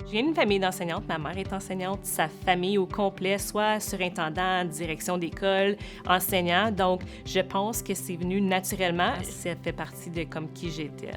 Je viens d'une famille d'enseignantes. Ma mère est enseignante, sa famille au complet, soit surintendant, direction d'école, enseignant. Donc, je pense que c'est venu naturellement. Ça fait partie de comme qui j'étais.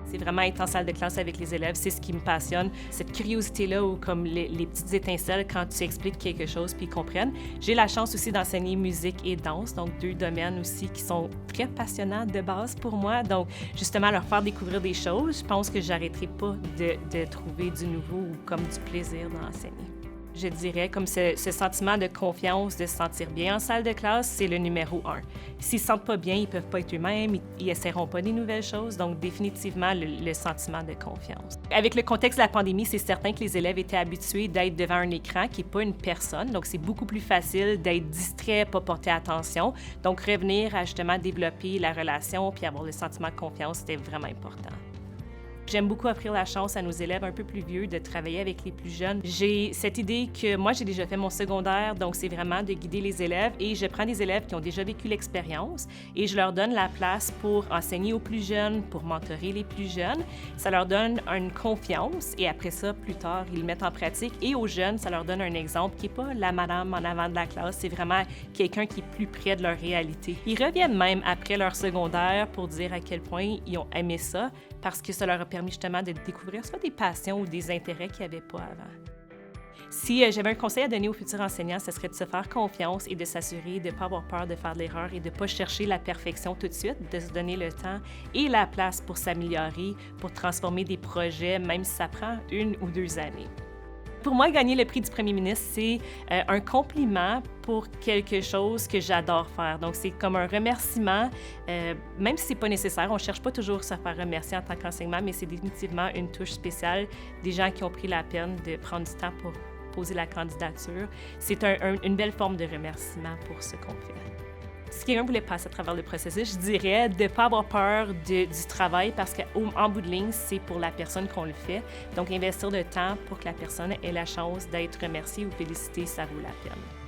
C'est vraiment être en salle de classe avec les élèves, c'est ce qui me passionne. Cette curiosité-là ou comme les petites étincelles quand tu expliques quelque chose puis ils comprennent. J'ai la chance aussi d'enseigner musique et danse, donc 2 domaines aussi qui sont très passionnants de base pour moi. Donc, justement, leur faire découvrir des choses, je pense que j'arrêterai pas de trouver du nouveau ou comme du plaisir d'enseigner. Je dirais comme ce sentiment de confiance, de se sentir bien en salle de classe, c'est le numéro 1. S'ils ne se sentent pas bien, ils ne peuvent pas être eux-mêmes, ils n'essaieront pas des nouvelles choses, donc définitivement le sentiment de confiance. Avec le contexte de la pandémie, c'est certain que les élèves étaient habitués d'être devant un écran qui n'est pas une personne, donc c'est beaucoup plus facile d'être distrait, pas porter attention. Donc revenir à justement développer la relation puis avoir le sentiment de confiance, c'était vraiment important. J'aime beaucoup offrir la chance à nos élèves un peu plus vieux de travailler avec les plus jeunes. J'ai cette idée que moi, j'ai déjà fait mon secondaire, donc c'est vraiment de guider les élèves et je prends des élèves qui ont déjà vécu l'expérience et je leur donne la place pour enseigner aux plus jeunes, pour mentorer les plus jeunes. Ça leur donne une confiance et après ça, plus tard, ils le mettent en pratique. Et aux jeunes, ça leur donne un exemple qui n'est pas la madame en avant de la classe, c'est vraiment quelqu'un qui est plus près de leur réalité. Ils reviennent même après leur secondaire pour dire à quel point ils ont aimé ça parce que ça leur a permis justement de découvrir soit des passions ou des intérêts qu'ils n'avaient pas avant. Si j'avais un conseil à donner aux futurs enseignants, ce serait de se faire confiance et de s'assurer de ne pas avoir peur de faire de l'erreur et de ne pas chercher la perfection tout de suite, de se donner le temps et la place pour s'améliorer, pour transformer des projets, même si ça prend 1 ou 2 années. Pour moi, gagner le prix du premier ministre, c'est un compliment pour quelque chose que j'adore faire. Donc, c'est comme un remerciement, même si ce n'est pas nécessaire. On ne cherche pas toujours à se faire remercier en tant qu'enseignement, mais c'est définitivement une touche spéciale des gens qui ont pris la peine de prendre du temps pour poser la candidature. C'est une belle forme de remerciement pour ce qu'on fait. Si quelqu'un voulait passer à travers le processus, je dirais de ne pas avoir peur du travail parce qu'en bout de ligne, c'est pour la personne qu'on le fait. Donc, investir de temps pour que la personne ait la chance d'être remerciée ou félicitée, ça vaut la peine.